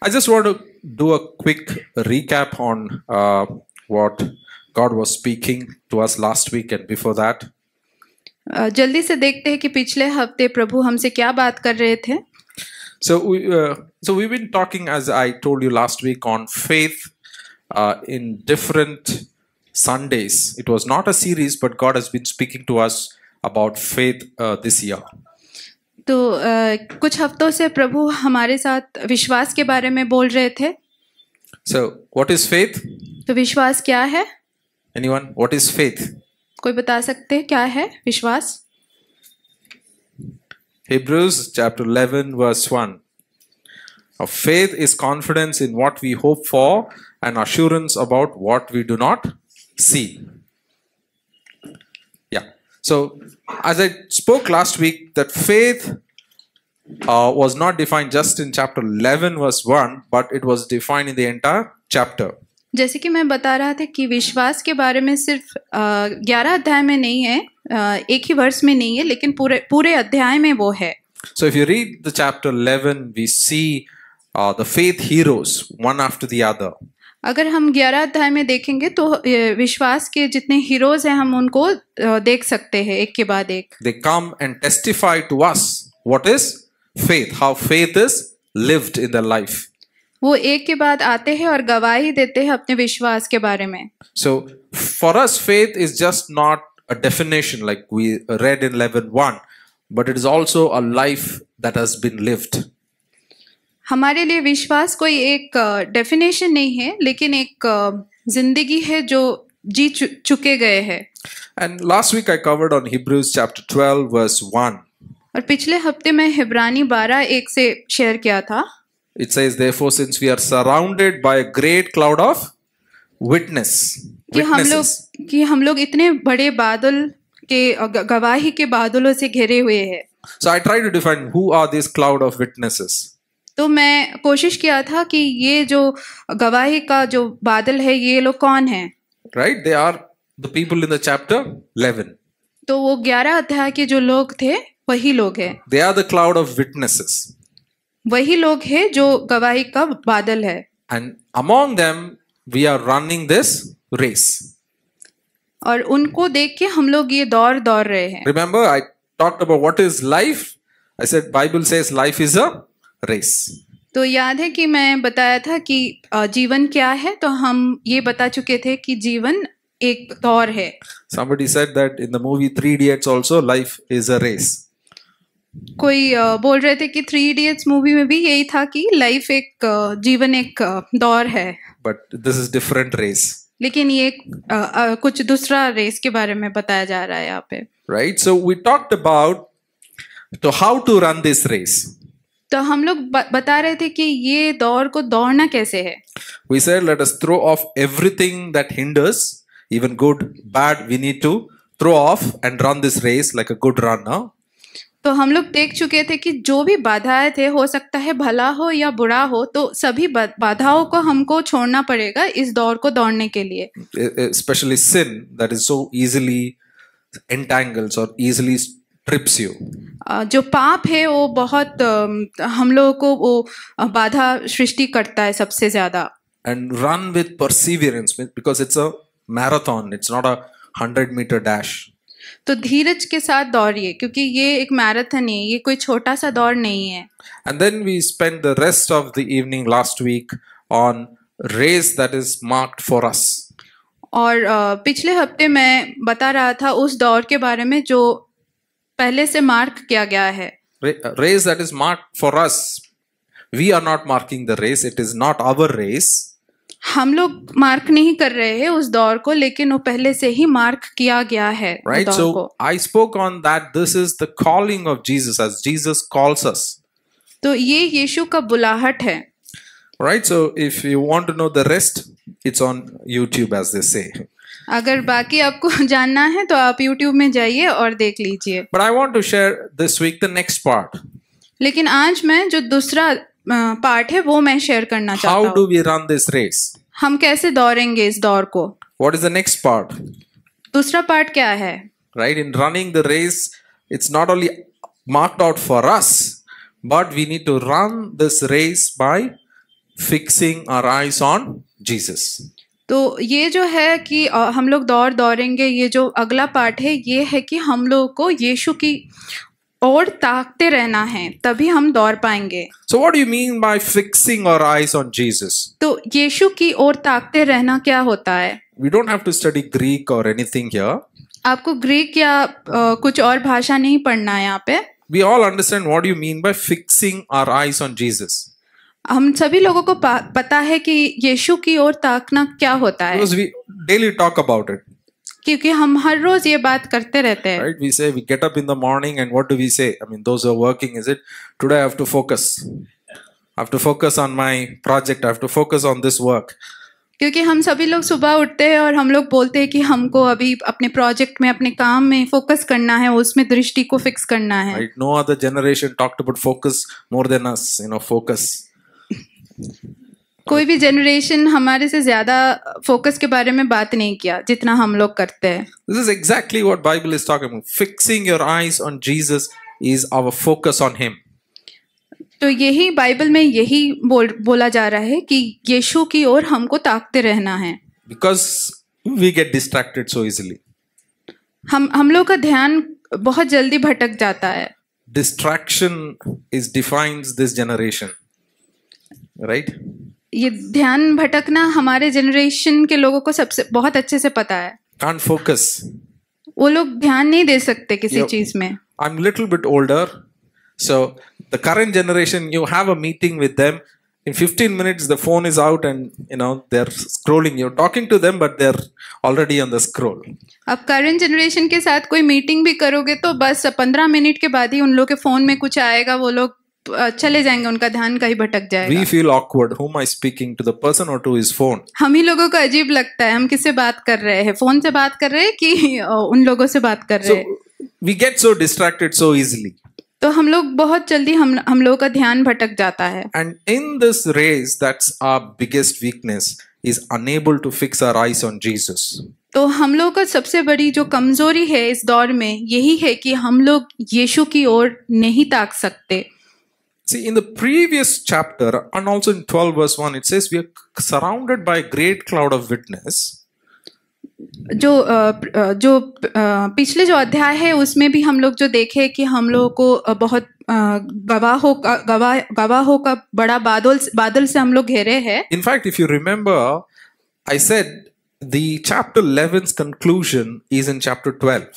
I just want to do a quick recap on what God was speaking to us last week and before that. जल्दी से देखते हैं कि पिछले हफ्ते प्रभु हमसे क्या बात कर रहे थे. So we've been talking, as I told you last week, on faith in different Sundays. It was not a series, but God has been speaking to us about faith this year. तो कुछ हफ्तों से प्रभु हमारे साथ विश्वास के बारे में बोल रहे थे. So what is faith? तो विश्वास क्या है? Anyone? What is faith? कोई बता सकते हैं क्या है विश्वास? Hebrews chapter 11 verse 1. Faith is confidence in what we hope for and assurance about what we do not see. Yeah. So as I spoke last week, that faith was not defined just in chapter 11 verse 1, but it was defined in the entire chapter. जैसे कि मैं बता रहा था कि विश्वास के बारे में सिर्फ 11 अध्याय में नहीं है, एक ही वर्ष में नहीं है, लेकिन पूरे अध्याय में वो है. So if you read the chapter 11, we see the faith heroes one after the other. अगर हम 11 अध्याय में देखेंगे तो विश्वास के जितने हीरोज हैं हम उनको देख सकते हैं एक के बाद एक. They come and testify to us what is faith, how faith is lived in their life. वो एक के बाद आते हैं और गवाही देते हैं अपने विश्वास के बारे में. So for us, faith is just not a definition like we read in 11:1, but it is also a life that has been lived. हमारे लिए विश्वास कोई एक डेफिनेशन नहीं है, लेकिन एक जिंदगी है जो जी चुके गए हैं. And last week I covered on Hebrews chapter 12 verse 1. और पिछले हफ्ते मैं हिब्रानी 12:1 से शेयर किया था. It says, therefore, since we are surrounded by a great cloud of witnesses. कि हम लोग इतने बड़े बादल के गवाही के बादलों से घिरे हुए हैं. So I try to define who are these cloud of witnesses. तो मैं कोशिश किया था कि ये जो गवाही का जो बादल है ये लोग कौन हैं. Right? They are the people in the chapter 11. तो वो 11 अध्याय के जो लोग थे वही लोग हैं. They are the cloud of witnesses. वही लोग हैं जो गवाही का बादल है. And among them we are running this race. और उनको देख के हम लोग ये दौड़ रहे हैं. Remember I talked about what is life. I said Bible says life is a race. तो याद है कि मैं बताया था कि जीवन क्या है, तो हम ये बता चुके थे कि जीवन एक दौड़ है. Somebody said that in the movie 3 Idiots also life is a race. कोई बोल रहे थे कि 3 Idiots मूवी में भी यही था कि लाइफ एक जीवन एक दौड़ है. But this is different race. लेकिन ये कुछ दूसरा रेस के बारे में बताया जा रहा है यहाँ पे. Right? So we talked about to how to run this race. तो हम लोग बता रहे थे कि ये दौड़ को दौड़ना कैसे है. We said let us throw off everything that hinders, even good, bad, we need to throw off and run this race like a good runner. तो हम लोग देख चुके थे कि जो भी बाधाएं थे, हो सकता है भला हो या बुरा हो, तो सभी बाधाओं को हमको छोड़ना पड़ेगा इस दौड़ को दौड़ने के लिए. Especially sin that is so easily entangles or easily trips you. जो पाप है वो बहुत हम लोगों को वो बाधा सृष्टि करता है सबसे ज्यादा. And run with perseverance because it's a marathon, it's not a 100-meter dash. तो धीरज के साथ दौड़िए क्योंकि ये एक मैराथन है, ये कोई छोटा सा दौड़ नहीं है. And then we spent the rest of the evening last week on race that is marked for us. और पिछले हफ्ते मैं बता रहा था उस दौड़ के बारे में जो पहले से मार्क किया गया है. Race that is marked for us. We are not marking the race, it is not our race. हम लोग मार्क नहीं कर रहे हैं उस दौड़ को, लेकिन वो पहले से ही मार्क किया गया है. Right? So I spoke on that. This is the calling of Jesus as Jesus calls us. तो ये यीशु का बुलाहट है. Right? So if you want to know the rest, it's on YouTube as they say. अगर बाकी आपको जानना है तो आप YouTube में जाइए और देख लीजिए. But I want to share this week the next part. लेकिन आज मैं जो दूसरा पार्ट है वो मैं शेयर करना चाहता हूँ. How do we run this race? हम कैसे दौड़ेंगे इस दौड़ को. What is the next part? दूसरा पार्ट क्या है. Right? In running the race, it's not only marked out for us, but we need to run this race by fixing our eyes on Jesus. तो ये जो है कि हम लोग दौड़ेंगे, ये जो अगला पार्ट है ये है कि हम लोग को यीशु की और ताकते रहना है, तभी हम दौड़ पाएंगे। So what do you mean by fixing our eyes on Jesus? तो यीशु की ओर ताकते रहना क्या होता है? We don't have to study Greek or anything here. आपको ग्रीक या कुछ और भाषा नहीं पढ़ना है यहाँ पे। We all understand what you mean by fixing our eyes on Jesus. हम सभी लोगों को पता है कि यीशु की ओर ताकना क्या होता है, Because we daily talk about it. क्योंकि हम हर रोज ये बात करते रहते हैं। Right? We say we get up in the morning and what do we say? I mean, those who are working, is it today I have to focus. I have to focus on my project. I have to focus on this work. क्योंकि हम सभी लोग सुबह उठते हैं और हम लोग बोलते हैं कि हमको अभी अपने प्रोजेक्ट में, अपने काम में फोकस करना है, उसमें दृष्टि को फिक्स करना है। Right? No other generation talked about focus more than us. Focus. कोई भी जनरेशन हमारे से ज्यादा फोकस के बारे में बात नहीं किया जितना हम लोग करते हैं। This is exactly what Bible is talking about. Fixing your eyes on Jesus is our focus on Him. तो यही बाइबल में यही बोला जा रहा है कि यीशु की ओर हमको ताकते रहना है। Because we get distracted so easily. हम लोग का ध्यान बहुत जल्दी भटक जाता है। Distraction defines this generation. Right? ये ध्यान भटकना हमारे जनरेशन के लोगों को सबसे बहुत अच्छे से पता है। Can't focus. वो लोग ध्यान नहीं दे सकते किसी चीज में। I'm little bit older, so the current generation, you have a meeting with them. In 15 minutes, the phone is out and they're scrolling. You're talking to them, but they're already on the scroll. अब current generation के साथ कोई meeting भी करोगे तो बस 15 minute के बाद ही उन लोग के फोन में कुछ आएगा, वो लोग चले जाएंगे, उनका ध्यान कहीं भटक जाएगा। We feel awkward. Whom am I speaking to, the person or to his phone? हम ही लोगों को अजीब लगता है, हम किससे बात कर रहे हैं, फोन से बात कर रहे हैं कि उन लोगों से बात कर रहे हैं। So we get so distracted so easily. तो हम लोग बहुत जल्दी हम लोगों का ध्यान भटक जाता है। And in this race, that's our biggest weakness, is unable to fix our eyes on Jesus. तो हम लोग का सबसे बड़ी जो कमजोरी है इस दौर में यही है कि हम लोग यीशु की ओर नहीं ताक सकते। See, in the previous chapter and also in 12 verse 1, it says we are surrounded by a great cloud of witness. जो पिछले जो अध्याय है उसमें भी हम लोग जो देखे कि हम लोगों को बहुत गवाहों का बड़ा बादल से हम लोग घेरे हैं। In fact, if you remember, I said the chapter 11's conclusion is in chapter 12.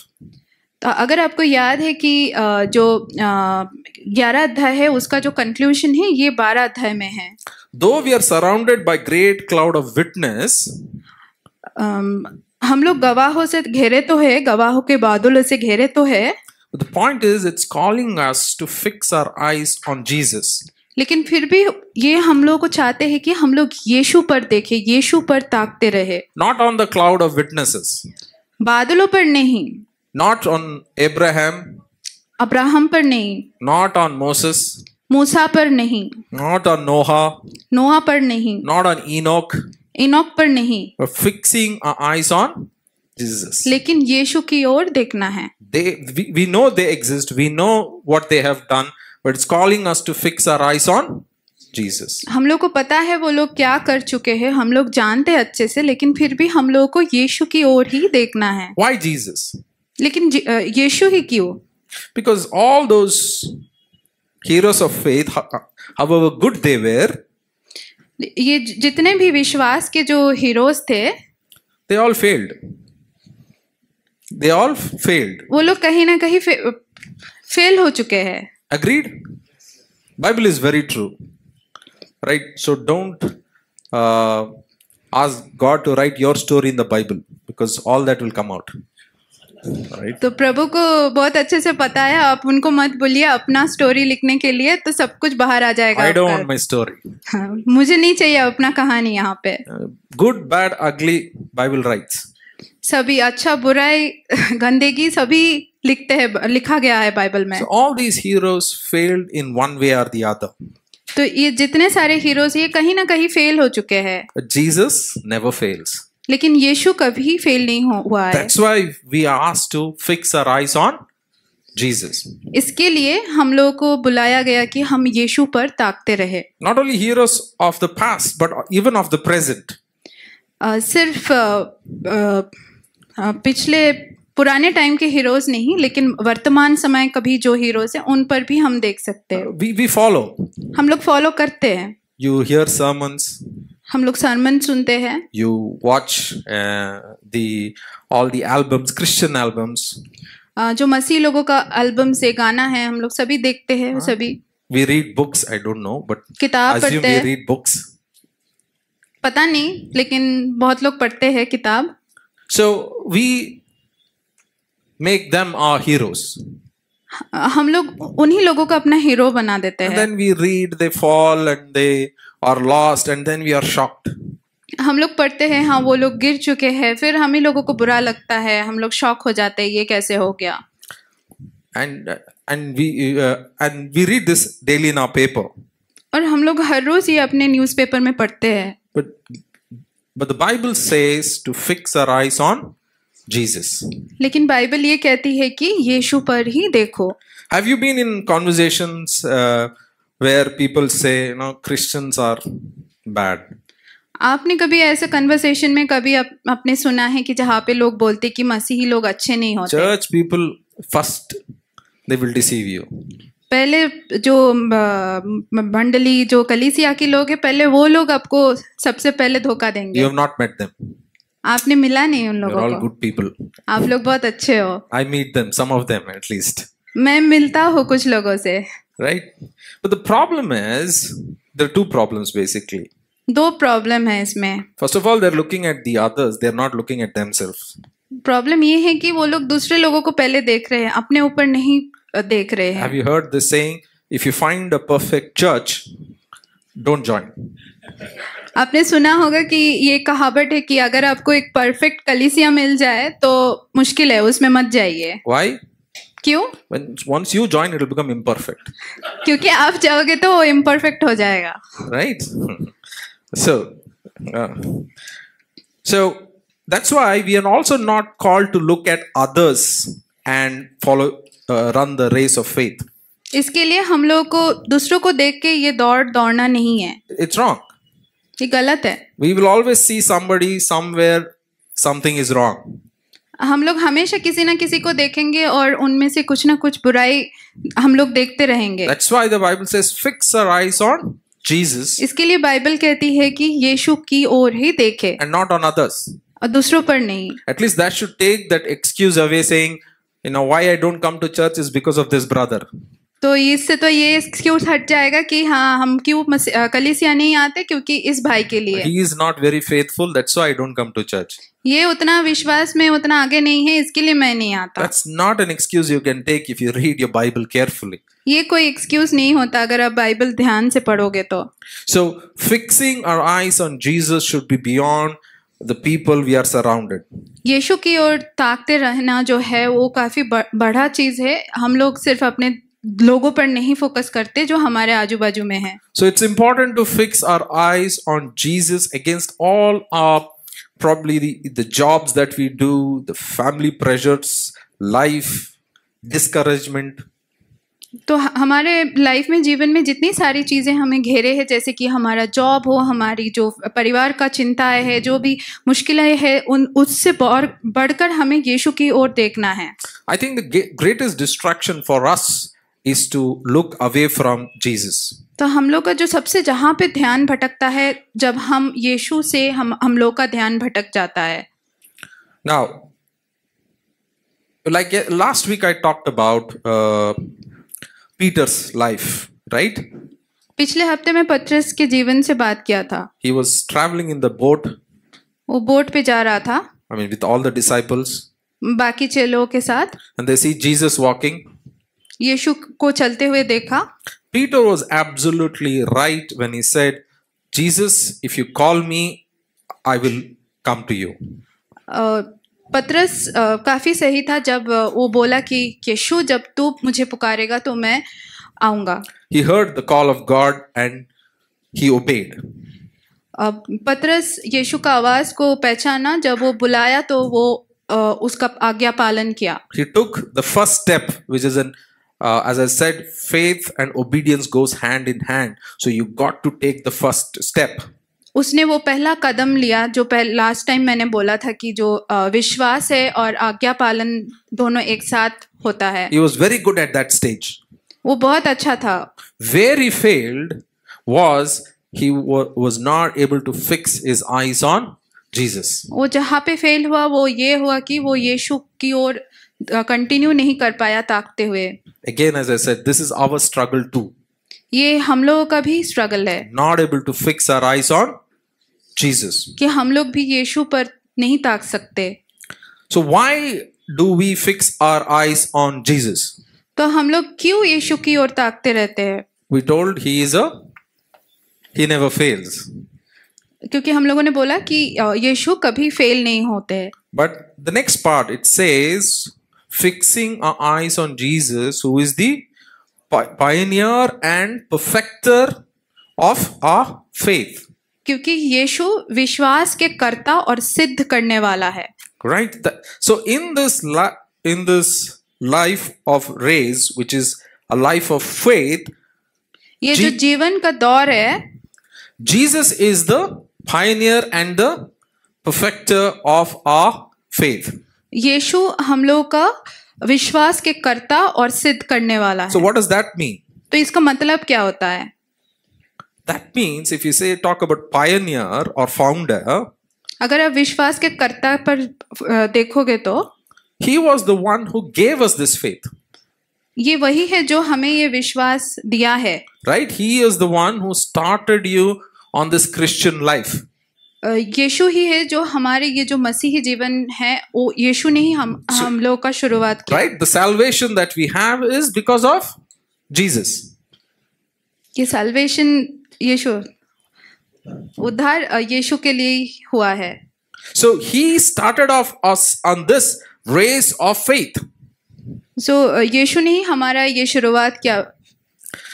तो अगर आपको याद है कि जो 11 अध्याय है उसका जो कंक्लूजन है ये 12 अध्याय में है। Though we are surrounded by great cloud of witness, हम लोग गवाहों से घेरे तो है, गवाहों के बादलों से घेरे तो है। the point is it's calling us to fix our eyes on Jesus. लेकिन फिर भी ये हम लोग को चाहते हैं कि हम लोग यीशु पर देखें, यीशु पर ताकते रहे। Not on the cloud of witnesses. बादलों पर नहीं। Not on Abraham. अब्राहम पर नहीं। Not on Moses. मूसा पर नहीं। Not on Noah. नोहा पर नहीं। Not on Enoch. इनोक पर नहीं। We're fixing our eyes on Jesus. लेकिन यीशु की ओर देखना है। We know they exist. We know what they have done, but it's calling us to fix our eyes on Jesus. हम लोग को पता है वो लोग क्या कर चुके हैं, हम लोग जानते हैं अच्छे से, लेकिन फिर भी हम लोगों को यीशु की ओर ही देखना है। Why Jesus? लेकिन यीशु ही क्यों? Because all those heroes of faith, however good they were, ये जितने भी विश्वास के जो हीरोज थे, they all failed. They all failed. वो लोग कहीं ना कहीं फेल हो चुके हैं। Agreed? Bible is very true, right? So don't ask God to write your story in the Bible, because all that will come out. Right? तो प्रभु को बहुत अच्छे से पता है, आप उनको मत बोलिए अपना स्टोरी लिखने के लिए, तो सब कुछ बाहर आ जाएगा। I don't want my story. मुझे नहीं चाहिए अपना कहानी यहाँ पे। Good, bad, ugly, Bible writes. सभी अच्छा बुराई गंदगी सभी लिखते हैं, लिखा गया है बाइबल में। So all these heroes failed in one way or the other. तो ये जितने सारे हीरोज ये कहीं ना कहीं फेल हो चुके हैं। But Jesus never fails. लेकिन यीशु कभी फेल नहीं हुआ है। That's why we are asked to fix our eyes on Jesus. इसके लिए हम लोगों को बुलाया गया कि हम यीशु पर ताकते रहे। Not only heroes of the past, but even of the present. सिर्फ पिछले पुराने टाइम के हीरोज नहीं, लेकिन वर्तमान समय का भी जो हीरोज हैं उन पर भी हम देख सकते हैं। We follow. हम लोग फॉलो करते हैं। You hear sermons. हम लोग सरमन सुनते हैं। You watch all the albums, Christian albums. जो मसीह लोगों का एल्बम से गाना है हम लोग सभी देखते हैं। सभी We read books. I don't know, but किताब assume पढ़ते we हैं। read books. पता नहीं, लेकिन बहुत लोग पढ़ते हैं किताब। So we make them our heroes. हम लोग उन्हीं लोगों को अपना हीरो बना देते And हैं। then we read, they fall and they are lost, and then we are shocked. हम लोग पढ़ते हैं, हाँ वो लोग गिर चुके हैं, फिर हम ही लोगों को बुरा लगता है, हम लोग शॉक हो जाते हैं, ये कैसे हो गया। And we read this daily in our paper. और हम लोग हर रोज ये अपने न्यूज़पेपर में पढ़ते हैं। But the Bible says to fix our eyes on Jesus. लेकिन बाइबल ये कहती है कि यीशु पर ही देखो। Have you been in conversations where people say, Christians are bad? आपने कभी ऐसे कन्वर्सेशन में कभी आपने सुना है कि जहाँ पे लोग बोलते कि मसीही लोग अच्छे नहीं होते? Church people first they will deceive you. पहले जो मंडली जो कलीसिया के लोग हैं, पहले वो लोग आपको सबसे पहले धोखा देंगे। You have not met them. आपने मिला नहीं उन They're लोगों all को। good people. आप लोग बहुत अच्छे हो। I meet them, some of them at least. मैं मिलता हूँ कुछ लोगों से। Right? But the problem is, there are two problems basically. दो प्रॉब्लम है इसमें। First of all, they're looking at the others, they're not looking at themselves. Problem ये है कि वो लोग दूसरे लोगों को पहले देख रहे हैं, अपने ऊपर नहीं देख रहे हैं। Have you heard this saying, if you find a perfect church, don't join? आपने सुना होगा कि ये कहावत है कि अगर आपको एक परफेक्ट कलीसिया मिल जाए तो मुश्किल है, उसमें मत जाइए। Why? क्यों? Once you join, it will become imperfect. क्योंकि आप जाओगे तो वो इम्परफेक्ट हो जाएगा। Right? So that's why we are also not called to look at others and run the race of faith. इसके लिए हम लोगों को दूसरों को देख के ये दौड़ना नहीं है। It's wrong. ये गलत है। We will always see somebody somewhere, something is wrong. हम लोग हमेशा किसी ना किसी को देखेंगे और उनमें से कुछ ना कुछ बुराई हम लोग देखते रहेंगे। That's why the Bible says, fix our eyes on Jesus. इसके लिए बाइबल कहती है कि यीशु की ओर ही देखे And not on others. और दूसरों पर नहीं। At least that should take that excuse away, saying, why I don't come to church is because of this brother. तो इससे तो ये एक्सक्यूज हट जाएगा कि हाँ हम क्यों कलीसिया नहीं आते, क्योंकि इस भाई के लिए। He is not very faithful, that's why I don't come to church. ये उतना विश्वास में उतना आगे नहीं है, इसके लिए मैं नहीं आता। That's not an excuse you can take if you read your Bible carefully. ये कोई एक्सक्यूज नहीं होता अगर आप बाइबल ध्यान से पढ़ोगे तो। So fixing our eyes on Jesus should be beyond the people we are surrounded. यीशु की ओर ताकते रहना जो है वो काफी बड़ा चीज है। हम लोग सिर्फ अपने लोगों पर नहीं फोकस करते जो हमारे आजू बाजू में है। So it's important to fix our eyes on Jesus against all our probably the jobs that we do, the family pressures, life, discouragement. तो हमारे लाइफ में, जीवन में जितनी सारी चीजें हमें घेरे हैं, जैसे कि हमारा जॉब हो, हमारी जो परिवार का चिंताएं है, जो भी मुश्किलें है, उससे बढ़कर हमें यीशु की ओर देखना है। I think the greatest distraction for us is to look away from Jesus. तो हम लोग का जो सबसे जहाँ पे ध्यान भटकता है, जब हम यीशु से हम लोग का ध्यान भटक जाता है। Now, like last week I talked about Peter's life, right? पिछले हफ्ते में पतरस के जीवन से बात किया था। He was traveling in the boat. वो बोट पे जा रहा था। I mean, with all the disciples. बाकी चेलों के साथ। And they see Jesus walking. यीशु को चलते हुए देखा। Peter was absolutely right when he said, Jesus, if you call me, I will come to you. पतरस काफी सही था जब वो बोला कि यीशु जब तू मुझे पुकारेगा तो मैं आऊंगा। He heard the call of God and he obeyed. पतरस यीशु का आवाज को पहचाना, जब वो बुलाया तो वो उसका आज्ञा पालन किया. He took the first step, which is as I said, faith and obedience goes hand in hand. So you got to take the first step. उसने वो पहला कदम लिया जो लास्ट टाइम मैंने बोला था कि जो विश्वास है और आज्ञा पालन दोनों एक साथ होता है. He was very good at that stage. वो बहुत अच्छा था. Where he failed was he was not able to fix his eyes on Jesus. वो जहाँ पे फेल हुआ वो ये हुआ कि वो यीशु की ओर कंटिन्यू नहीं कर पाया ताकते हुए. Again, as I said, this is our struggle too. ये हम लोगों का भी स्ट्रगल है. Not able to fix our eyes on Jesus. कि हम लोग भी यीशु पर नहीं ताक सकते. So why do we fix our eyes on Jesus? तो हम लोग क्यों यीशु की ओर ताकते रहते हैं? We told he never fails. क्योंकि हम लोगों ने बोला कि यीशु कभी फेल नहीं होते. But the next part it says fixing our eyes on Jesus, who is the pioneer and perfecter of our faith. क्योंकि यीशु विश्वास के कर्ता और सिद्ध करने वाला है. Right. So in this life of race, which is a life of faith, ये जो जीवन का दौर है, Jesus is the pioneer and the perfecter of our faith. यीशु हम लोग का विश्वास के कर्ता और सिद्ध करने वाला है. So what does that mean? तो इसका मतलब क्या होता है? That means if you talk about pioneer or founder, अगर आप विश्वास के कर्ता पर देखोगे तो he was the one who gave us this faith. ये वही है जो हमें ये विश्वास दिया है. Right? He is the one who started you on this Christian life. यीशु ही है जो हमारे ये जो मसीही जीवन है वो यीशु ने ही हम लोग का शुरुआत किया. Right? The salvation that we have is because of Jesus. ये salvation यीशु उद्धार यीशु के लिए हुआ है. So he started off us on this race of faith. So यीशु ने ही हमारा ये शुरुआत किया.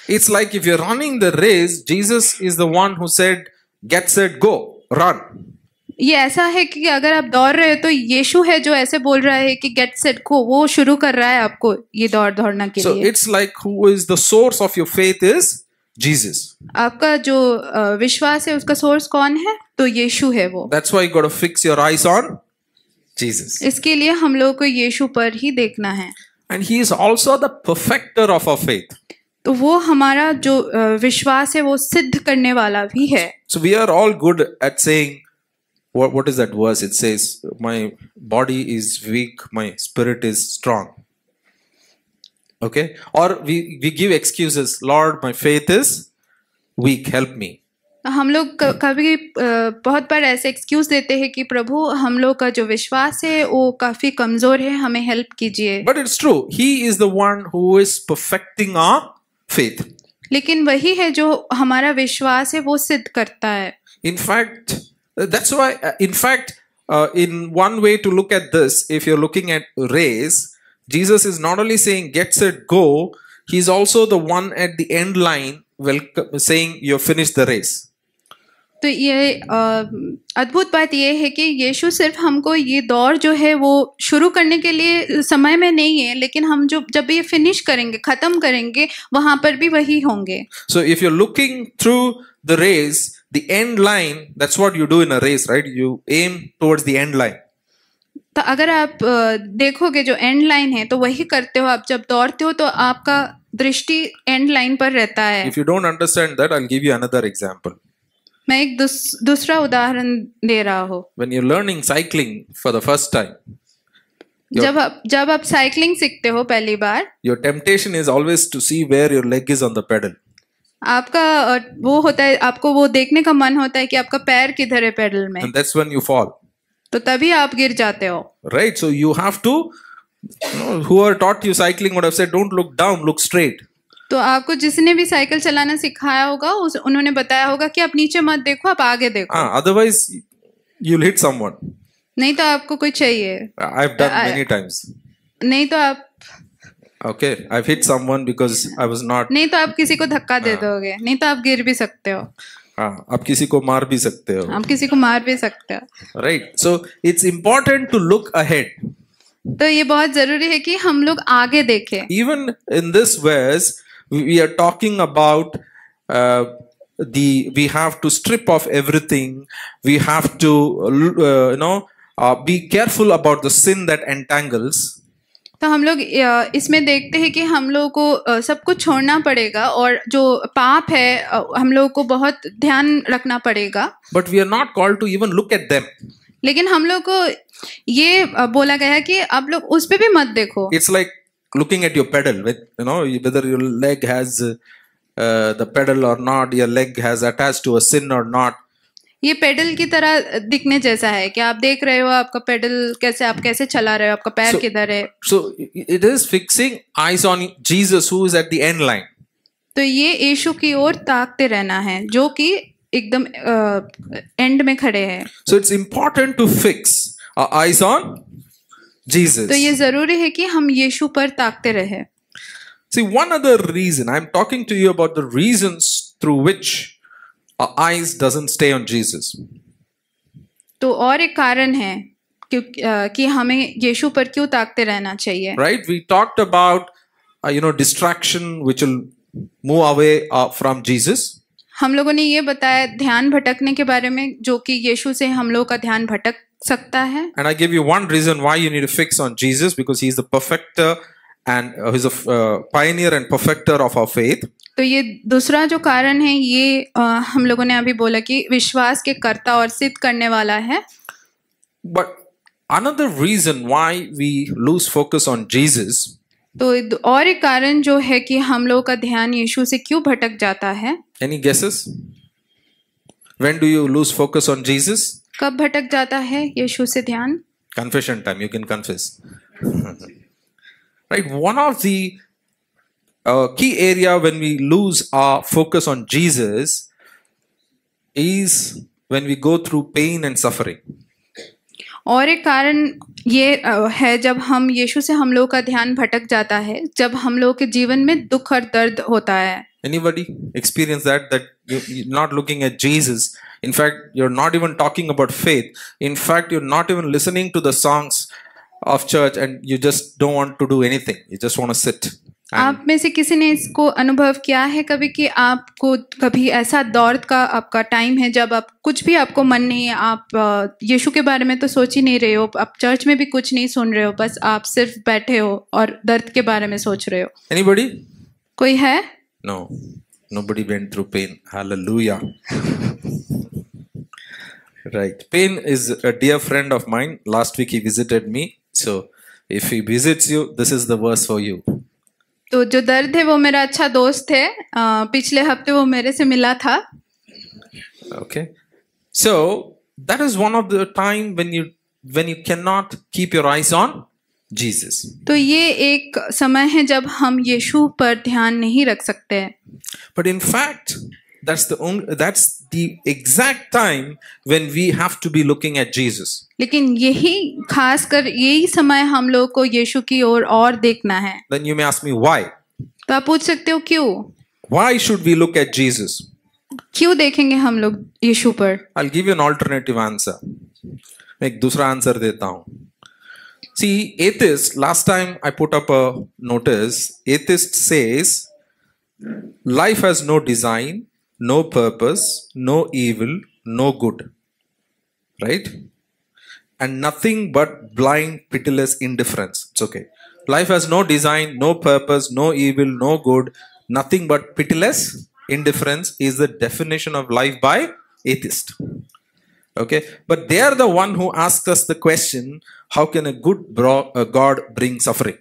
It's like if you're running the race, Jesus is the one who said, "Get set, go, run." ये ऐसा है कि अगर आप दौड़ रहे हो तो यीशु है जो ऐसे बोल रहा है कि गेट सेट गो, वो शुरू कर रहा है आपको ये दौड़ना के So लिए. it's like who is the source of your faith is Jesus. आपका जो विश्वास है उसका सोर्स कौन है? तो यीशु है वो. That's why you got to fix your eyes on Jesus. इसके लिए हम लोगों को यीशु पर ही देखना है. And he is also the perfecter of our faith. तो वो हमारा जो विश्वास है वो सिद्ध करने वाला भी है. So we are all good at saying, what is that verse? It says, "My body is weak, my spirit is strong." Okay? Or we give excuses. Lord, my faith is weak, help me. हम लोग कभी बहुत बार ऐसे excuse देते हैं कि प्रभु हम लोग का जो विश्वास है वो काफी कमजोर है, हमें हेल्प कीजिए. But it's true. He is the one who is perfecting our faith. लेकिन वही है जो हमारा विश्वास है वो सिद्ध करता है. In fact, that's why, in one way to look at this, if you're looking at race, Jesus is not only saying, "Get set, go," he's also the one at the end line saying, "You've finished the race." तो ये अद्भुत बात ये है कि यीशु सिर्फ हमको ये दौड़ जो है वो शुरू करने के लिए समय में नहीं है, लेकिन हम जब ये फिनिश करेंगे, खत्म करेंगे, वहां पर भी वही होंगे. So if you're looking through the race, the end line, that's what you do in a race, right? You aim towards the end line. तो अगर आप देखोगे जो एंड लाइन है तो वही करते हो. आप जब दौड़ते हो तो आपका दृष्टि एंड लाइन पर रहता है. If you don't understand that, I'll give you another example. मैं एक दूसरा उदाहरण दे रहा हूँ. When you're learning cycling for the first time, जब आप साइकिलिंग सीखते हो पहली बार, your temptation is always to see where your leg is on the pedal. आपका वो होता है, आपको वो देखने का मन होता है कि आपका पैर किधर है पेडल में. And that's when you fall. तो तभी आप गिर जाते हो. Right? So you have to, whoever taught you cycling would have said, "Don't look down, look straight." तो आपको जिसने भी साइकिल चलाना सिखाया होगा उन्होंने बताया होगा कि आप नीचे मत देखो, आप आगे देखो. Otherwise you'll hit someone. नहीं तो आपको कोई चाहिए. I've done many times. नहीं तो आप Okay, I've hit someone because I was not. नहीं तो आप किसी को धक्का दे दोगे, नहीं तो आप गिर भी सकते हो. हाँ, आप किसी को मार भी सकते हो. आप किसी को मार भी सकते हो. Right. So it's important to look ahead. तो ये बहुत जरूरी है कि हम लोग आगे देखें. Even in this verse, we are talking about we have to strip off everything. We have to be careful about the sin that entangles. तो हम लोग इसमें देखते हैं कि हम लोगों को सब कुछ छोड़ना पड़ेगा और जो पाप है हम लोगों को बहुत ध्यान रखना पड़ेगा. But we are not called to even look at them. लेकिन हम लोग को ये बोला गया है कि आप लोग उस पे भी मत देखो. It's like looking at your pedal, with whether your leg has the pedal or not, your leg has attached to a sin or not. ये पेडल की तरह दिखने जैसा है कि आप देख रहे हो आपका पेडल कैसे, आप कैसे चला रहे हो, आपका पैर किधर है. So it is fixing eyes on Jesus who is at the end line. तो ये यीशु की ओर ताकते रहना है जो कि एकदम एंड में खड़े हैं. So it's important to fix our eyes on Jesus. तो ये जरूरी है कि हम यीशु पर ताकते रहे. See, one other reason, I'm talking to you about the reasons through which our eyes doesn't stay on Jesus. तो और एक कारण है कि हमें यीशु पर क्यों ताकते रहना चाहिए. Right? We talked about distraction which will move away from Jesus. हम लोगों ने ये बताया ध्यान भटकने के बारे में जो कि यीशु से हम लोगों का ध्यान भटक सकता है. And I give you one reason why you need to fix on Jesus, because he is the perfecter and he's a pioneer and perfecter of our faith. तो ये दूसरा जो कारण है ये हम लोगों ने अभी बोला कि विश्वास के कर्ता और सिद्ध करने वाला है. But another reason why we lose focus on Jesus, तो और एक कारण जो है कि हम लोगों का ध्यान यीशु से क्यों भटक जाता है. any guesses? When do you lose focus on Jesus? कब भटक जाता है यीशु से ध्यान? Confession time, you can confess. Right, one of the key area when we lose our focus on Jesus is when we go through pain and suffering. और एक कारण ये है जब हम यीशु से हम लोगों का ध्यान भटक जाता है जब हम लोगों के जीवन में दुख और दर्द होता है. Anybody experience that you're not looking at Jesus? In fact, you're not even talking about faith. In fact, you're not even listening to the songs of church and you just don't want to do anything. You just want to sit. आप में से किसी ने इसको अनुभव किया है कभी कि आपको कभी ऐसा दौर का आपका टाइम है जब आप कुछ भी आपको मन नहीं है, आप यीशु के बारे में तो सोच ही नहीं रहे हो, आप चर्च में भी कुछ नहीं सुन रहे हो, बस आप सिर्फ बैठे हो और दर्द के बारे में सोच रहे हो. Anybody? कोई है? No, nobody went through pain. Hallelujah. Right, pain is a dear friend of mine. Last week he visited me. So if he visits you, this is the verse for you. तो जो दर्द है वो मेरा अच्छा दोस्त है. पिछले हफ्ते वो मेरे से मिला था. Okay, so that is one of the time when you cannot keep your eyes on Jesus. तो ये एक समय है जब हम यीशु पर ध्यान नहीं रख सकते. But in fact, that's the exact time when we have to be looking at Jesus. लेकिन यही खासकर यही समय हम लोग को यीशु की ओर और देखना है. Then you may ask me why. तो आप पूछ सकते हो क्यों? Why should we look at Jesus? क्यों देखेंगे हम लोग यीशु पर? I'll give you an alternative answer. मैं एक दूसरा आंसर देता हूँ. See, atheist, last time I put up a notice, atheist says life has no design, no purpose, no evil, no good. Right? And nothing but blind, pitiless indifference. It's okay. Life has no design, no purpose, no evil, no good, nothing but pitiless indifference is the definition of life by atheist. Okay, but they are the one who asked us the question, how can a good God bring suffering?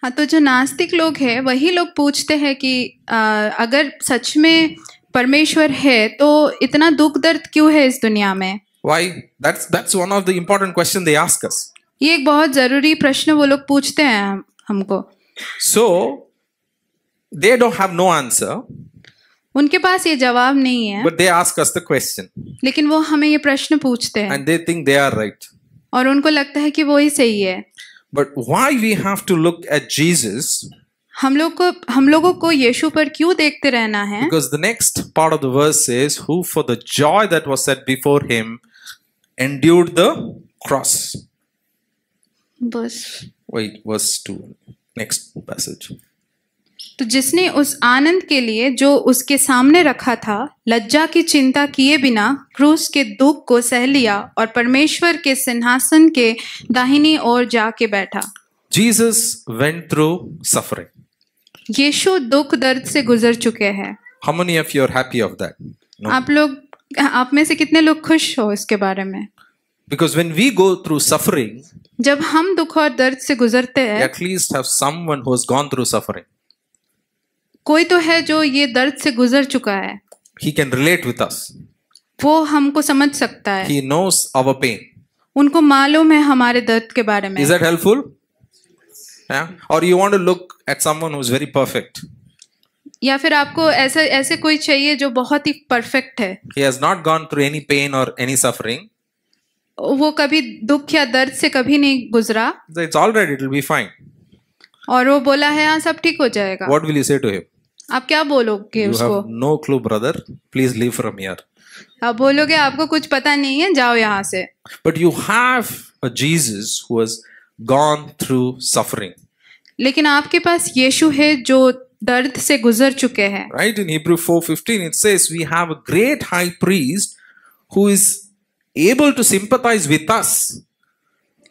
हाँ, तो जो नास्तिक लोग हैं वही लोग पूछते हैं कि अगर सच में परमेश्वर है तो इतना दुख दर्द क्यों है इस दुनिया में? Why? That's one of the important question they ask us. ये एक बहुत जरूरी प्रश्न वो लोग पूछते हैं हमको. So they don't have no answer. उनके पास ये जवाब नहीं है. But they ask us the question. लेकिन वो हमें ये प्रश्न पूछते हैं. And they think they are right. और उनको लगता है कि वो ही सही है. But why we have to look at Jesus? हम लोगों को यीशु पर क्यों देखते रहना है? Because the next part of the verse says, who for the joy that was set before him endured the cross. बस Wait, verse 2. Next passage. तो जिसने उस आनंद के लिए जो उसके सामने रखा था लज्जा की चिंता किए बिना क्रूस के दुख को सह लिया और परमेश्वर के सिंहासन के दाहिनी ओर जाके बैठा. Jesus went through suffering. यीशु दुख दर्द से गुजर चुके हैं. How many of you are happy of that? No. आप में से कितने लोग खुश हो इसके बारे में? Because when we go through suffering, जब हम दुख और दर्द से गुजरते we हैं, at least have someone who has gone through suffering. कोई तो है जो ये दर्द से गुजर चुका है. He can relate with us. वो हमको समझ सकता है. He knows our pain. उनको मालूम है हमारे दर्द के बारे में. Is that helpful? Yeah? Or you want to look at someone who's very perfect. या फिर आपको ऐसे कोई चाहिए जो बहुत ही परफेक्ट है. He has not gone through any pain or any suffering. वो कभी दुख या दर्द से कभी नहीं गुजरा. So it's all right, it will be fine. और वो बोला है हाँ सब ठीक हो जाएगा. What will you say to him? आप क्या बोलोगे You उसको? have no clue, brother. Please leave from here. आप बोलोगे आपको कुछ पता नहीं है, जाओ यहाँ से. But you have a Jesus who has gone through suffering. लेकिन आपके पास यीशु है जो दर्द से गुजर चुके हैं. Right? In Hebrew 4:15 it says we have a great high priest who is able to sympathize with us.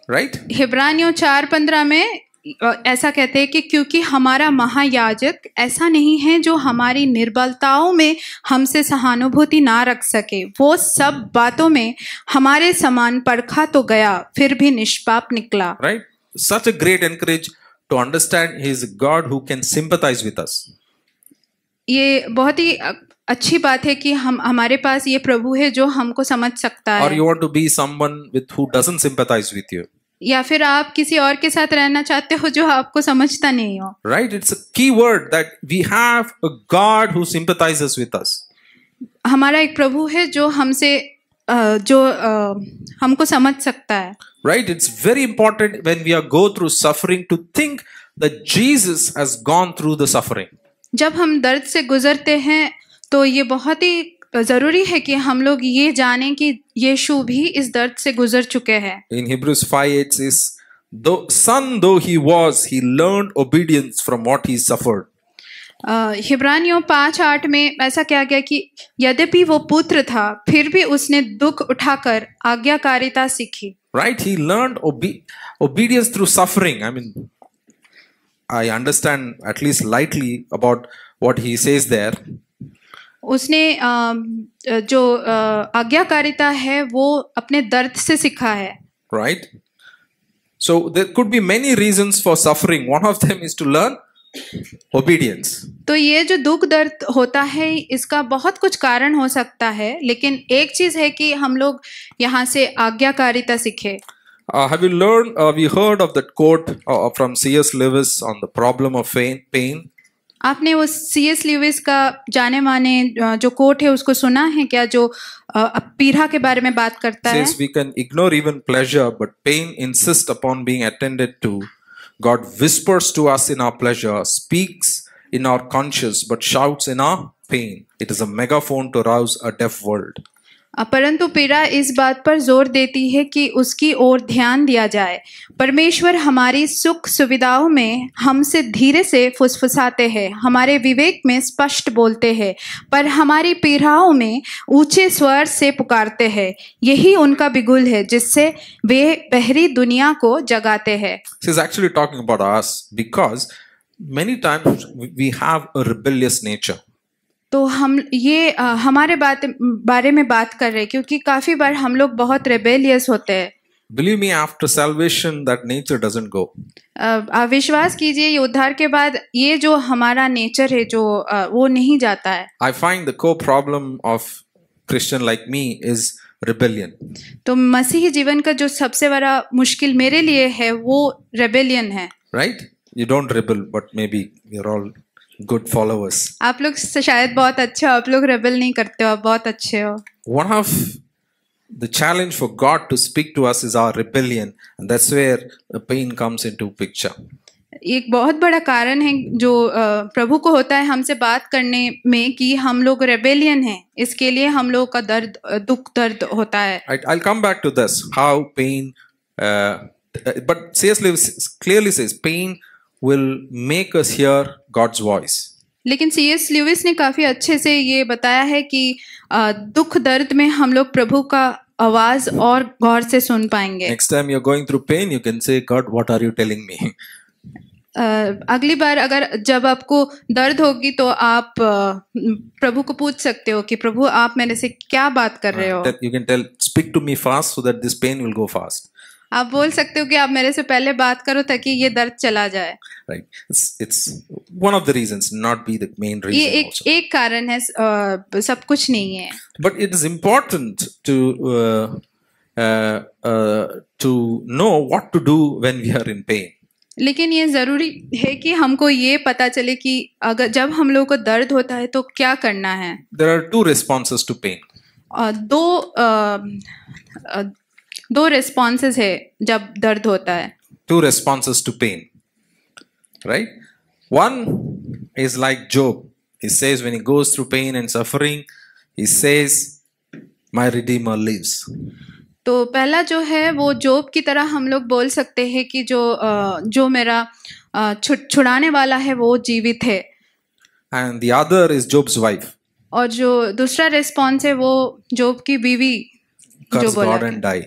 Right? हिब्रानियों 4:15 में ऐसा कहते हैं कि क्योंकि हमारा महायाजक ऐसा नहीं है जो हमारी निर्बलताओं में हमसे सहानुभूति ना रख सके, वो सब बातों में हमारे समान परखा तो गया फिर भी निष्पाप निकला. Right? Such a great encourage to understand he is a God who can sympathize with us. ये बहुत ही अच्छी बात है कि हमारे पास ये प्रभु है जो हमको समझ सकता Or है. you want to be someone with who doesn't sympathize with you. या फिर आप किसी और के साथ रहना चाहते हो जो आपको समझता नहीं हो. Right? It's a key word that we have a God who sympathizes with us. हमारा एक प्रभु है जो हमको समझ सकता है. Right? It's very important when we are go through suffering to think that Jesus has gone through the suffering. जब हम दर्द से गुजरते हैं तो ये बहुत ही जरूरी है कि हम लोग ये जानें कि यीशु भी इस दर्द से गुजर चुके हैं. In Hebrews 5:8 says, though he was, he learned obedience from what he suffered. हिब्रानियों 5:8 में ऐसा कहा गया कि यद्यपि वो पुत्र था फिर भी उसने दुख उठाकर आज्ञाकारिता सीखी. Right? He learned obedience through suffering. I mean, I understand at least lightly about what he says there. उसने जो आज्ञाकारिता है वो अपने दर्द से सीखा है. Right? So there could be many reasons for suffering. One of them is to learn obedience. तो ये जो दुख दर्द होता है इसका बहुत कुछ कारण हो सकता है, लेकिन एक चीज है कि हम लोग यहाँ से आज्ञाकारिता सीखे. Have you heard of that quote from C.S. Lewis on the problem of pain? आपने वो C.S. Lewis का जाने माने जो कोट है उसको सुना है क्या, जो पीड़ा के बारे में बात करता है? Says we can ignore even pleasure, but pain insists upon being attended to. God whispers to us in our pleasure, speaks in our conscience, but shouts in our pain. It is a megaphone to rouse a deaf world. परंतु पीड़ा इस बात पर जोर देती है कि उसकी ओर ध्यान दिया जाए. परमेश्वर हमारी सुख सुविधाओं में हमसे धीरे से फुसफुसाते हैं, हमारे विवेक में स्पष्ट बोलते हैं, पर हमारी पीड़ाओं में ऊंचे स्वर से पुकारते हैं. यही उनका बिगुल है जिससे वे बहरी दुनिया को जगाते हैं. This is actually talking about us because many times we have a rebellious nature. तो हम ये हमारे बारे में बात कर रहे हैं क्योंकि काफी बार हम लोग बहुत रेबेलियस होते हैं. Believe me, after salvation, that nature doesn't go. विश्वास कीजिए ये उद्धार के बाद ये जो हमारा नेचर है जो वो नहीं जाता है. I find the core problem of Christian like me is rebellion. तो मसीही जीवन का जो सबसे बड़ा मुश्किल मेरे लिए है वो रेबेलियन है. Right? You don't rebel, but maybe you're all good followers. आप लोग शायद बहुत अच्छे हो, आप लोग रेबेल नहीं करते हो, आप बहुत अच्छे हो. One of the challenge for God to speak to us is our rebellion, and that's where the pain comes into picture. एक बहुत बड़ा कारण है जो प्रभु को होता है हमसे बात करने में कि हम लोग रेबेलियन हैं, इसके लिए हम लोग का दर्द दुख दर्द होता है. Right? I'll come back to this. How pain, but C.S. Lewis clearly says pain will make us hear God's voice. लेकिन C.S. ल्यूइस ने काफी अच्छे से ये बताया है कि दुख दर्द में हम लोग प्रभु का आवाज और गौर से सुन पाएंगे. Next time you're going through pain, you can say, God, what are you telling me? अगली बार अगर जब आपको दर्द होगी तो आप प्रभु को पूछ सकते हो कि प्रभु आप मेरे से क्या बात कर रहे हो. You can tell, speak to me fast so that this pain will go fast. आप बोल सकते हो कि आप मेरे से पहले बात करो ताकि ये दर्द चला जाए. Right? It's one of the reasons, not be the main reason. ये also. एक कारण है, सब कुछ नहीं है. But it is important to know what to do when we are in pain. लेकिन ये जरूरी है कि हमको ये पता चले कि अगर जब हम लोगों को दर्द होता है तो क्या करना है. There are two responses to pain. दो रिस्पॉन्सेस है जब दर्द होता है. Two responses to pain. Right? One is like Job. He says when he goes through pain and suffering, he says, "My Redeemer lives." तो पहला जो है वो जोब की तरह हम लोग बोल सकते हैं कि जो मेरा छुड़ाने वाला है वो जीवित है. And the other is Job's wife. और जो दूसरा रिस्पॉन्स है वो जोब की बीवी Curse God and die.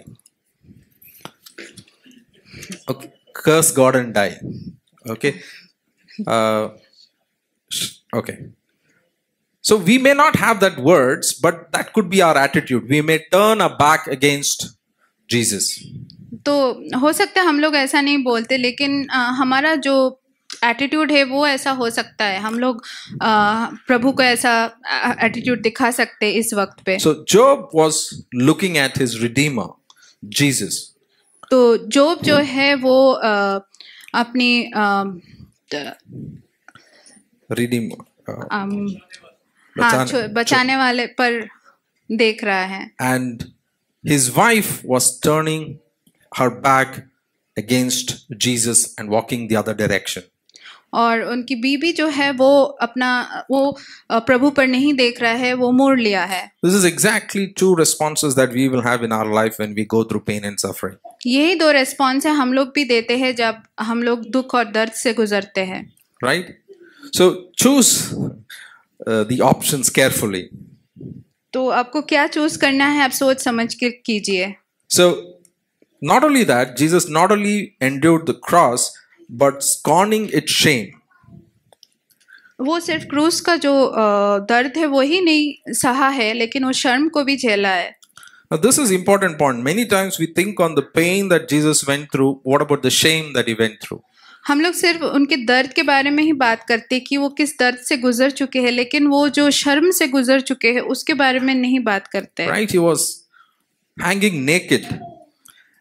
Okay. Curse God and die. Okay. Okay. So we may not have that words, but that could be our attitude. We may turn our back against Jesus. तो हो सकता है हम लोग ऐसा नहीं बोलते, लेकिन हमारा जो एटीट्यूड है वो ऐसा हो सकता है. हम लोग प्रभु को ऐसा एटीट्यूड दिखा सकते हैं इस वक्त पे. So Job was looking at his Redeemer, Jesus. तो जोब जो है वो अपनी Redeemer. बचाने वाले पर देख रहा है. And his wife was turning her back against Jesus and walking the other direction. और उनकी बीवी जो है वो प्रभु पर नहीं देख रहा है, वो मोड़ लिया है. This is exactly two responses that we will have in our life when we go through pain and suffering. यही दो रेस्पॉन्स है हम लोग भी देते हैं जब हम लोग दुख और दर्द से गुजरते हैं. Right? So choose the options carefully. तो आपको क्या चूज करना है आप सोच समझ के कीजिए. So not only that, Jesus not only endured the cross but scorning its shame. वो सिर्फ क्रूस का जो दर्द है वो ही नहीं सहा है, लेकिन वो शर्म को भी झेला है. Now this is important point. Many times we think on the pain that Jesus went through. What about the shame that he went through? हम लोग सिर्फ उनके दर्द के बारे में ही बात करते कि वो किस दर्द से गुजर चुके हैं, लेकिन वो जो शर्म से गुजर चुके हैं उसके बारे में नहीं बात करते. Right? He was hanging naked,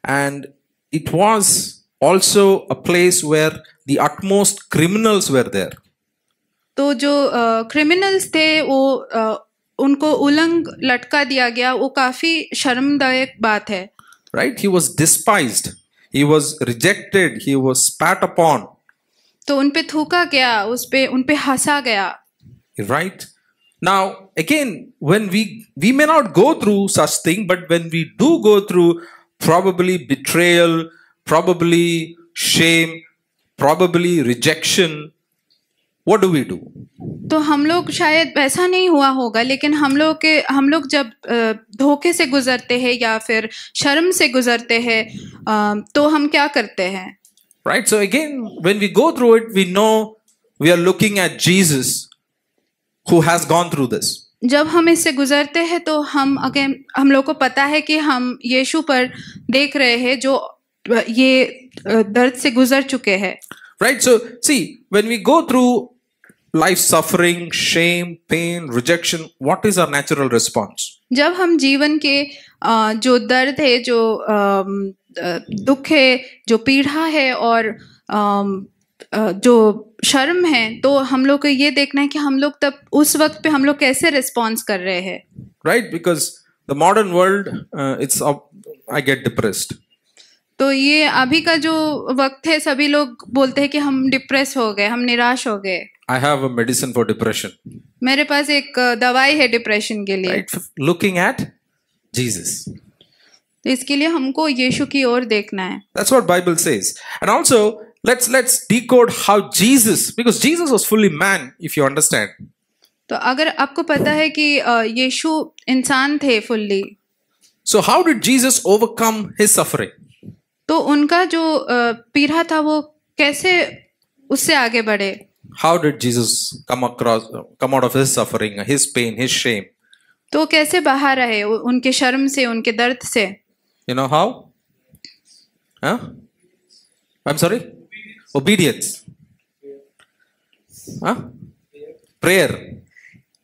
and it was also a place where the utmost criminals were there. तो जो क्रिमिनल्स थे वो उनको उलंग लटका दिया गया, वो काफी शर्मदायक बात है. Right? He was despised. He was rejected. He was spat upon. तो उन पे थूका गया, उन पे हंसा गया. Right? Now, again, when we may not go through such thing, but when we do go through probably betrayal, probably shame, probably rejection, what do we do? तो हम लोग शायद ऐसा नहीं हुआ होगा, लेकिन हम लोग जब धोखे से गुजरते हैं या फिर शर्म से गुजरते हैं तो हम क्या करते हैं? Right? So again, when we go through it, we know we are looking at Jesus who has gone through this. जब हम इससे गुजरते हैं तो हम लोग को पता है कि हम यीशु पर देख रहे हैं जो ये दर्द से गुजर चुके हैं. Right? So see, when we go through life suffering, shame, pain, rejection, what is our natural response? जब हम जीवन के जो दर्द है, जो दुख है, जो पीड़ा है और जो शर्म है, तो हम लोग को ये देखना है कि हम लोग तब उस वक्त पे हम लोग कैसे रिस्पॉन्स कर रहे हैं. Right? Because the modern world, I get depressed. तो ये अभी का जो वक्त है, सभी लोग बोलते हैं कि हम डिप्रेस हो गए, हम निराश हो गए। I have a medicine for depression. मेरे पास एक दवाई है डिप्रेशन के लिए। Right? Looking at Jesus. तो इसके लिए हमको यीशु की ओर देखना है। That's what Bible says. And also, let's decode how Jesus, because Jesus was fully man, if you understand. तो अगर आपको पता है कि यीशु इंसान थे fully, So how did Jesus overcome his suffering? तो उनका जो पीड़ा था वो कैसे उससे आगे बढ़े? How did Jesus come out of his suffering, his pain, his shame? तो कैसे बाहर आए उनके शर्म से, उनके दर्द से? You know how? Huh? I'm sorry? Obedience. Huh? Prayer.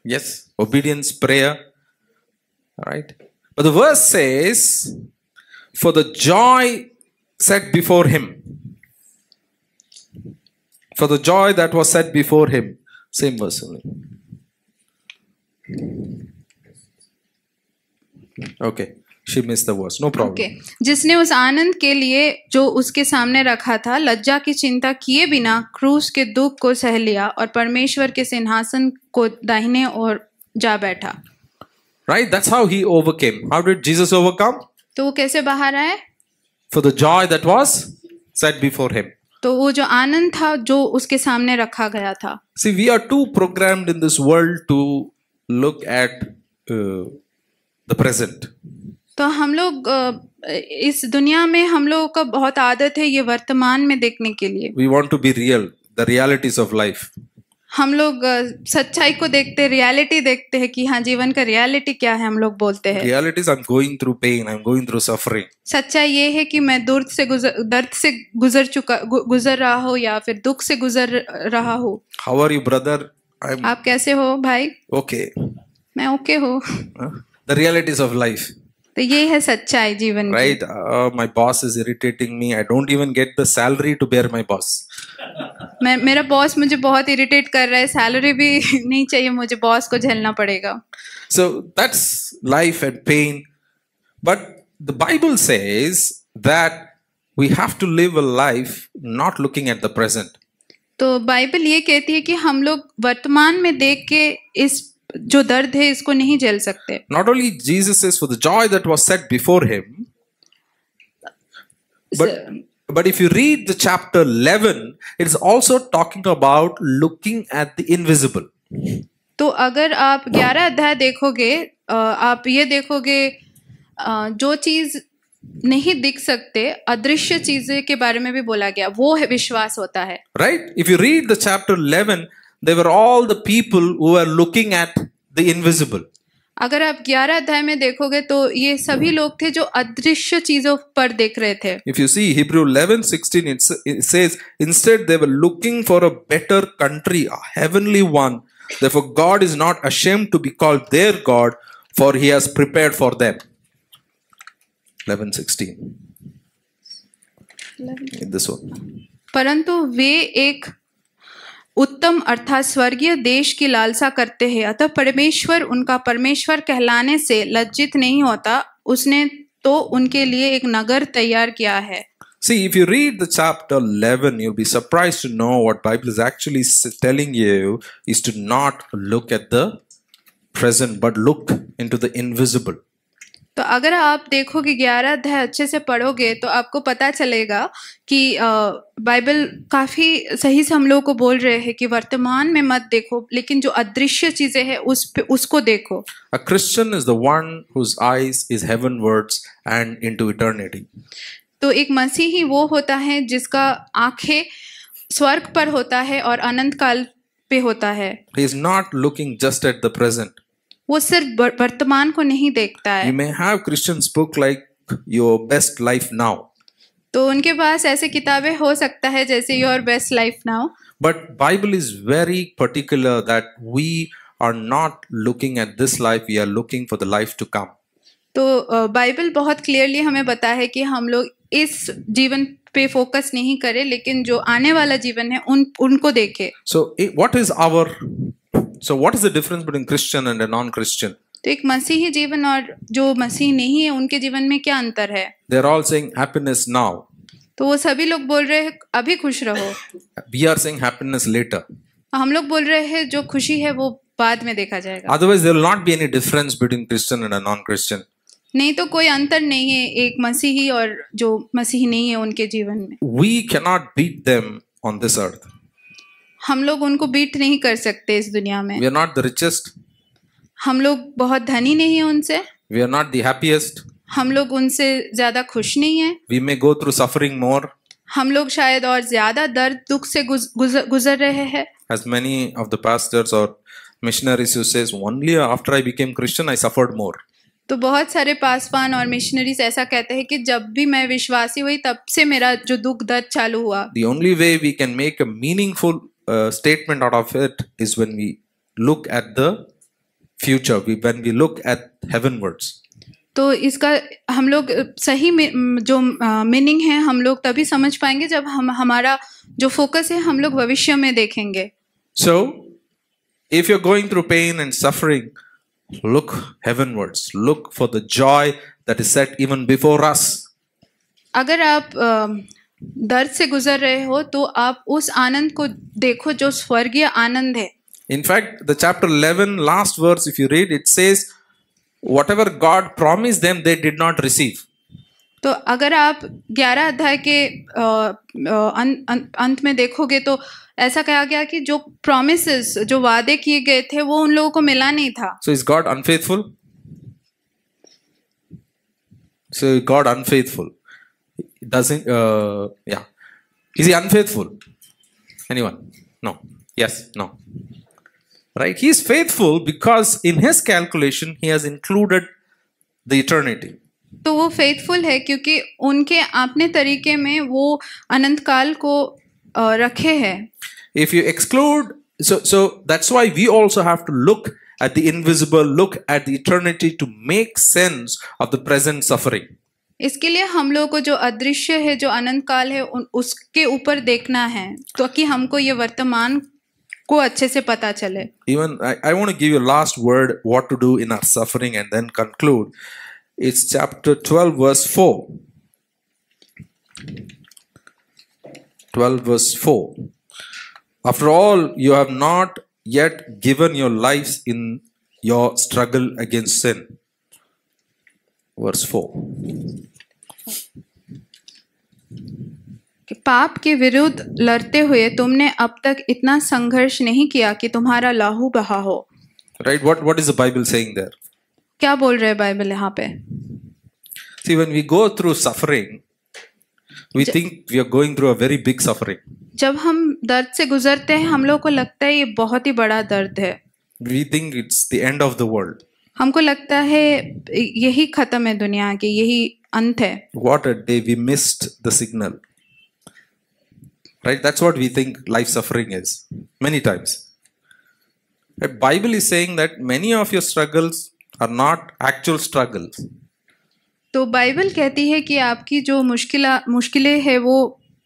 Yes, obedience, prayer. All right. But the verse says, for the joy set before him. For the joy that was set before him. Same verse only. Okay. She missed the verse. No problem. Okay. जिसने उस आनंद के लिए जो उसके सामने रखा था, लज्जा की चिंता किए बिना क्रूस के दुख को सह लिया और परमेश्वर के सिंहासन को दाहिने ओर जा बैठा। Right? That's how he overcame. How did Jesus overcome? तो वो कैसे बाहर आए? For the joy that was set before him. तो वो जो आनंद था जो उसके सामने रखा गया था। See, we are too programmed in this world to look at the present. तो हम लोग इस दुनिया में हम लोगों का बहुत आदत है ये वर्तमान में देखने के लिए। We want to be real, the realities of life. हम लोग सच्चाई को देखते, रियलिटी देखते हैं कि हाँ जीवन का रियलिटी क्या है, हम लोग बोलते हैं। Realities, I'm going through pain, I'm going through suffering. सच्चाई ये है कि मैं दर्द से गुजर रहा हूँ या फिर दुख से गुजर रहा हूँ। How are you, brother? आप कैसे हो भाई? Okay. मैं ओके हूँ। The realities of life. तो ये है सच्चाई जीवन की। Right? My boss is irritating me. I don't even get the salary to bear my boss. मेरा बॉस मुझे बहुत इरिटेट कर रहा है, सैलरी भी नहीं चाहिए मुझे, बॉस को झेलना पड़ेगा। So that's life and pain. But the Bible says that we have to live a life not looking at the present. तो बाइबल ये कहती है कि हम लोग वर्तमान में देख के इस जो दर्द है इसको नहीं झेल सकते। Not only Jesus says for the joy that was set before him, but if you read the chapter 11, it is also talking about looking at the invisible. तो अगर आप 11 अध्याय देखोगे, आप ये देखोगे जो चीज नहीं दिख सकते, अदृश्य चीजें के बारे में भी बोला गया, वो है विश्वास होता है। Right? If you read the chapter 11, they were all the people who were looking at the invisible. अगर आप 11 अध्याय में देखोगे तो ये सभी लोग थे जो अदृश्य चीजों पर देख रहे थे। If you see Hebrew 11:16, it says, instead they were looking for a better country, a heavenly one. Therefore God is not ashamed to be called their God, for he has prepared for them. 11:16. This one. परंतु वे एक उत्तम अर्थात स्वर्गीय देश की लालसा करते हैं, अतः परमेश्वर उनका परमेश्वर कहलाने से लज्जित नहीं होता, उसने तो उनके लिए एक नगर तैयार किया है। See, if you read the chapter 11, you'll be surprised to know what Bible is actually telling you is to not look at the present, but look into the invisible. तो अगर आप देखोगे 11 अध्याय अच्छे से पढ़ोगे तो आपको पता चलेगा कि बाइबल काफी सही से हम लोगों को बोल रहे हैं कि वर्तमान में मत देखो, लेकिन जो अदृश्य चीजें हैं उसको देखो। A Christian is the one whose eyes is heavenwards and into eternity. तो एक मसीही वो होता है जिसका आंखें स्वर्ग पर होता है और अनंत काल पे होता है। He is not looking just at the present. वो सिर्फ वर्तमान को नहीं देखता है। You may have Christians book like Your Best Life Now. तो उनके पास ऐसे किताबें हो सकता है जैसे your best life now. But Bible is very particular that we are not looking at this life, we are looking for the life to come. तो Bible बहुत क्लियरली हमें बता है कि हम लोग इस जीवन पे फोकस नहीं करें, लेकिन जो आने वाला जीवन है उनको देखें। So what is the difference between Christian and a non-Christian? तो एक मसीही जीवन और जो मसीह नहीं है उनके जीवन में क्या अंतर है? They are all saying happiness now. तो वो सभी लोग बोल रहे हैं अभी खुश रहो, We are saying happiness later. हम लोग बोल रहे हैं जो खुशी है वो बाद में देखा जाएगा। Otherwise, there will not be any difference between Christian and a non-Christian. नहीं तो कोई अंतर नहीं है एक मसीही और जो मसीही नहीं है उनके जीवन में। We cannot beat them on this earth. हम लोग उनको बीट नहीं कर सकते इस दुनिया में। We are not the richest. हम लोग बहुत धनी नहीं है उनसे, We are not the happiest. हम लोग उनसे ज्यादा खुश नहीं है, We may go through suffering more, हम लोग शायद और ज्यादा दर्द दुख से गुजर रहे हैं। as many of the pastors or missionaries who says, only after I became Christian, I suffered more. तो बहुत सारे पासवान और मिशनरीज ऐसा कहते हैं कि जब भी मैं विश्वासी हुई तब से मेरा जो दुख दर्द चालू हुआ। The only way we can make a meaningful statement out of it is when we look at the future, when we look at heavenwards. तो इसका हम लोग सही में जो मीनिंग है हम लोग तभी समझ पाएंगे जब हमारा जो फोकस है हम लोग भविष्य में देखेंगे। So, if you're going through pain and suffering, look heavenwards. Look for the joy that is set even before us. अगर आप दर्द से गुजर रहे हो तो आप उस आनंद को देखो जो स्वर्गीय आनंद है। In fact, the chapter 11 last verse, if you read, it says, whatever God promised them, they did not receive. तो अगर आप 11 अध्याय के अंत में देखोगे तो ऐसा कहा गया कि जो प्रॉमिसेस जो वादे किए गए थे वो उन लोगों को मिला नहीं था। So is God unfaithful? So God unfaithful? Doesn't yeah? Is he unfaithful? Anyone? No. Yes. No. Right? He is faithful because in his calculation he has included the eternity. तो वो फेथफुल है क्योंकि उनके अपने तरीके में वो अनंत काल को रखे हैं। If you exclude, so that's why we also have to look at the invisible, look at the eternity to make sense of the present suffering. इसके लिए हम लोगों को जो अदृश्य है जो अनंत काल है उसके ऊपर देखना है ताकि हमको ये वर्तमान को अच्छे से पता चले। Even I want to give you a last word what to do in our suffering and then conclude. It's chapter 12 verse 4. 12 verse 4. After all, you have not yet given your lives in your struggle against sin. Verse 4. कि पाप के विरुद्ध लड़ते हुए तुमने अब तक इतना संघर्ष नहीं किया कि तुम्हारा लहू बहा हो। Right? What is the Bible saying there? क्या बोल रहे हैं बाइबल यहाँ पे? See, when we go through suffering, we think we are going through a very big suffering. जब हम दर्द से गुजरते हैं हम लोग को लगता है ये बहुत ही बड़ा दर्द है। We think it's the end of the world. हमको लगता है यही खत्म है दुनिया की, यही अंत है। What a day we missed the signal. Right? That's what we think life suffering is. Many times. The Bible is saying that many of your struggles are not actual struggles. तो बाइबल कहती है कि आपकी जो मुश्किलें है वो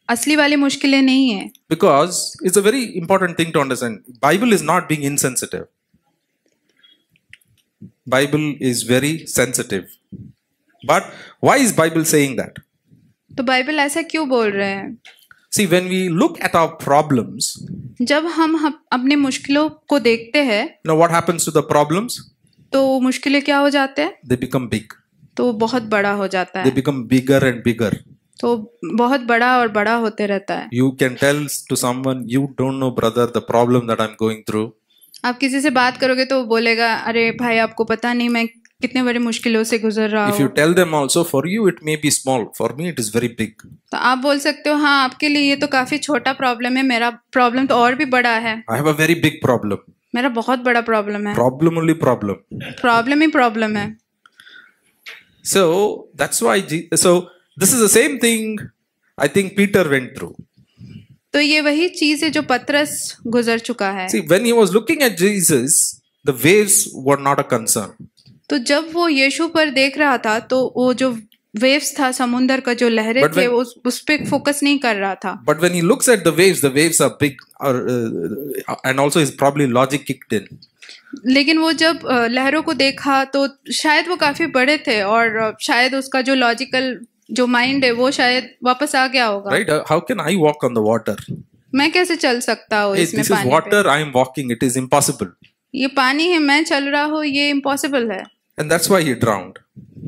असली वाली मुश्किलें नहीं है। Because it's a very important thing to understand. Bible is not being insensitive. Bible is very sensitive. But why is Bible saying that? तो बाइबल ऐसा क्यों बोल रहे हैं? See, when we look at our problems, जब हम अपने मुश्किलों को देखते हैं, you know what happens to the problems? तो मुश्किलें क्या हो जाते हैं? They become big. तो बहुत बड़ा हो जाता They है। become bigger and bigger. तो बहुत बड़ा और बड़ा होते रहता है। You can tell to someone, you don't know, brother, the problem that I'm going through. आप किसी से बात करोगे तो वो बोलेगा, अरे भाई आपको पता नहीं मैं कितने बड़ी मुश्किलों से गुजर रहा If you हूँ। tell them also, for you it may be small. For me it is very big. तो आप बोल सकते हो हाँ आपके लिए ये तो काफी छोटा प्रॉब्लम है, मेरा प्रॉब्लम तो और भी बड़ा है। I have a very big problem. मेरा बहुत बड़ा प्रॉब्लम है। Problem only problem. प्रॉब्लम ही प्रॉब्लम है। So that's why. So this is the same thing I think Peter went through. तो ये वही चीज है जो पतरस गुजर चुका है। See, when he was looking at Jesus, the waves were not a concern. तो जब वो यीशु पर देख रहा था तो वो जो वेव्स था समुंदर का जो लहरें थे उस पे फोकस नहीं कर रहा था। But when he looks at the waves are big, and also his probably logic kicked in. लेकिन वो जब लहरों को देखा तो शायद वो काफी बड़े थे और शायद उसका जो लॉजिकल जो माइंड है वो शायद वापस आ गया होगा। Right? How can I walk on the water? मैं कैसे चल सकता हूँ Hey, इसमें this is पानी water. I am walking. It is impossible. पे? ये पानी है, मैं चल रहा हूँ, ये इम्पॉसिबल है। And that's why he drowned.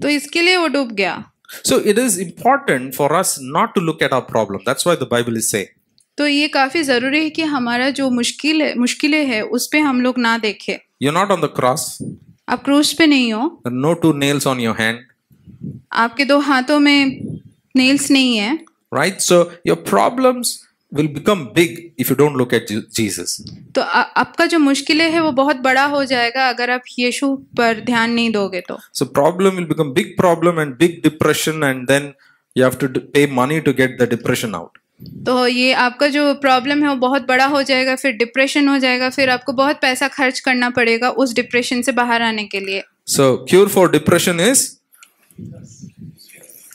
तो इसके लिए वो डूब गया। So it is important for us not to look at our problem. That's why the Bible is saying. तो ये काफी जरूरी है कि हमारा जो मुश्किलें है उस पे हम लोग ना देखें। You're not on the cross. आप क्रूस पे नहीं हो, There are no two nails on your hand. आपके दो हाथों में नेल्स नहीं है। Right? So your problems will become big if you don't look at Jesus. तो आपका जो मुश्किलें है वो बहुत बड़ा हो जाएगा अगर आप यीशु पर ध्यान नहीं दोगे तो। So problem will become big problem and big depression, and then you have to pay money to get the depression out. तो ये आपका जो प्रॉब्लम है वो बहुत बड़ा हो जाएगा, फिर डिप्रेशन हो जाएगा, फिर आपको बहुत पैसा खर्च करना पड़ेगा उस डिप्रेशन से बाहर आने के लिए। So cure for depression is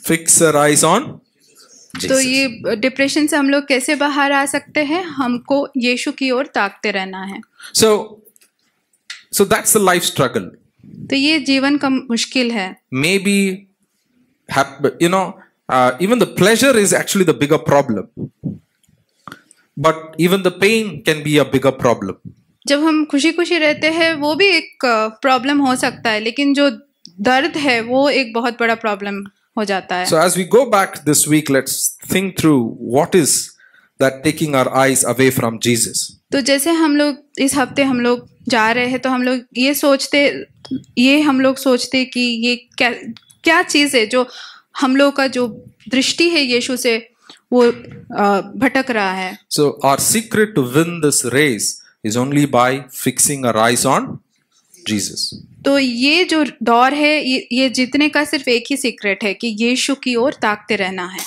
fix our eyes on Jesus. तो ये डिप्रेशन से हम लोग कैसे बाहर आ सकते हैं? हमको यीशु की ओर ताकते रहना है। So that's the life struggle. तो ये जीवन का मुश्किल है। Maybe even the pleasure is actually the bigger problem, but even the pain can be a bigger problem. जब हम खुशी खुशी रहते हैं वो भी एक प्रॉब्लम हो सकता है, लेकिन जो दर्द है वो एक बहुत बड़ा प्रॉब्लम हो जाता है। So as we go back this week, let's think through what is that taking our eyes away from Jesus. तो जैसे हम लोग इस हफ्ते हम लोग जा रहे हैं तो हम लोग सोचते कि ये क्या चीज़ है जो हम लोग का जो दृष्टि है यीशु से वो भटक रहा है। So our secret to win this race is only by fixing our eyes on Jesus. तो ये जो दौर है ये जीतने का सिर्फ एक ही सीक्रेट है कि यीशु की ओर ताकते रहना है।